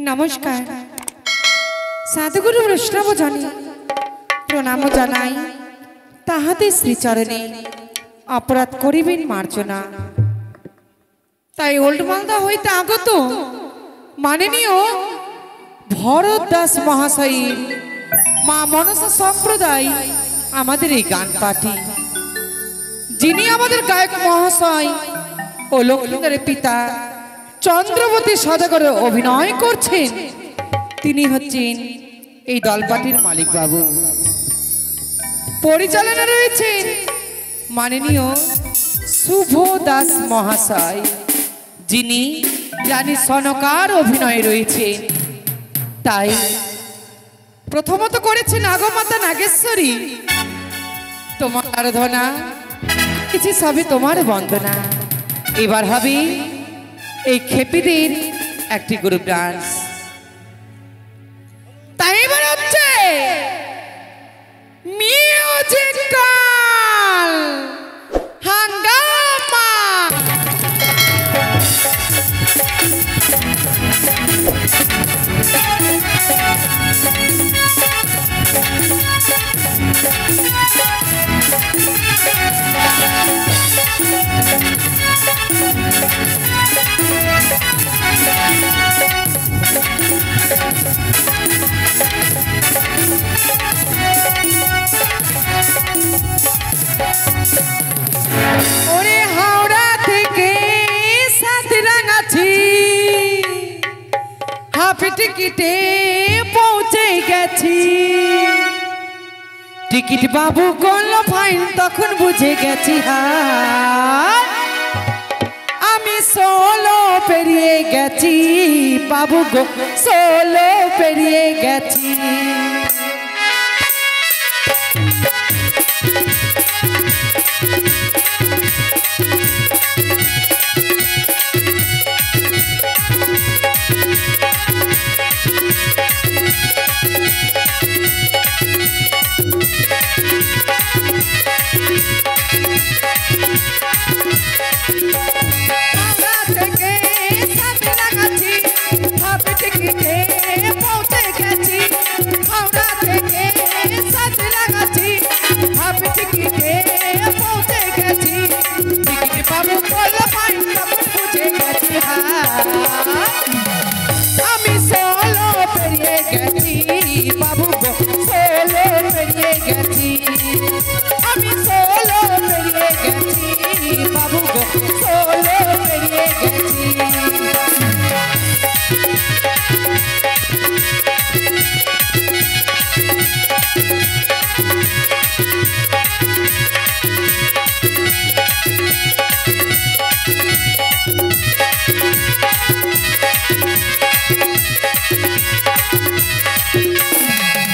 नमस्कार साधुगुरु वैष्णव जानी प्रणाम जानाई ताहाते श्रीचरणे अपराध करिबेन मार्जना ताई ओल्ड मालदा हইতে আগত माननीय भरत दास महाशय मा मनसा सम्प्रदाय आमादेर এই গান পাঠী যিনি আমাদের গায়ক মহাশয় ও লক্ষ্মীধরের পিতা চন্দ্রবতী সদাগর অভিনয় করছেন তিনি হচ্ছেন এই দলপাটির মালিক বাবু। পরিচালনা রয়েছেন মাননীয় শুভ দাস মহাশয় যিনি রানী সনকার অভিনয় রয়েছেন। তাই প্রথমত করেছেন আগমাতা নাগেশ্বরী তোমার আরাধনা কিছু সবই তোমার বন্দনা। এবার হবে এই খেপিদের একটি গ্রুপ ডান্স। তাই এবার হচ্ছে মিউজিক্যাল হাঙ্গামা। ওরে হাওড়া থেকে সাতরাঙাছি হাফ টিকিটে পৌঁছে গেছি। টিকিট বাবু করলো ফাইন তখন বুঝে গেছি আমি সোলো পেরিয়ে গেছি বাবু গো সোলো পেরিয়ে গেছি। আমি সোলো পেরিয়ে গেছি বাবু গো সোলো পেরিয়ে গেছি। আমি সোলো পেরিয়ে গেছি বাবু গো সোলো পেরিয়ে গেছি।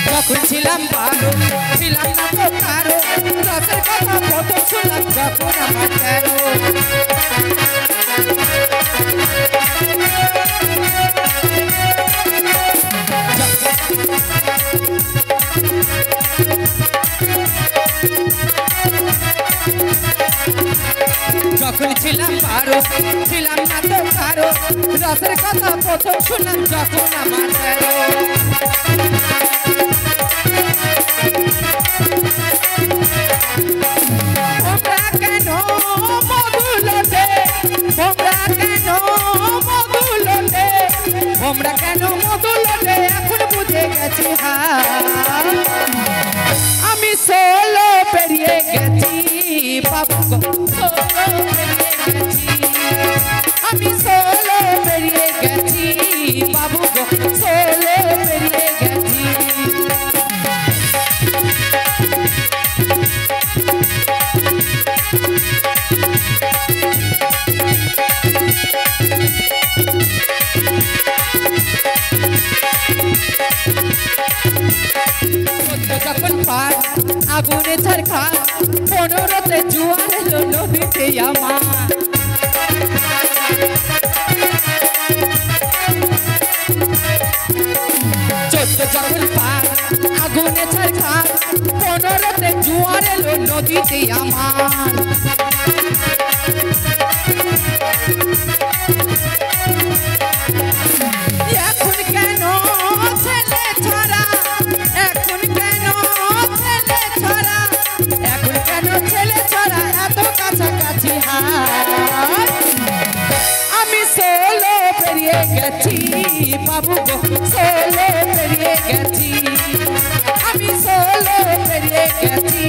যখন ছিলাম ভালো ছিলাম না তো কারো রসের কথা প্রথম শুনলাম যখন আমার তেরো। যখন ছিলাম ভালো ছিলাম না তো কারো রসের কথা প্রথম শুনলাম যখন আমার তেরো। আমরা কেন মধুলতে এখন বুঝে গেছি আমি সোলো পেরিয়ে গেছি বাবু গো সোলো পেরিয়ে গেছি। আমি সোলো পেরিয়ে গেছি বাবু গো সোলো পেরিয়ে গেছি। যখন পার আগুনে ঝরকা 15তে জোয়ার এলো নদীতে আমার। যখন পার আগুনে ঝরকা 15তে জোয়ার এলো নদীতে আমার। এখন পেরিয়ে গেছি বাবু গো ষোলো পেরিয়ে গেছি আমি ষোলো পেরিয়ে গেছি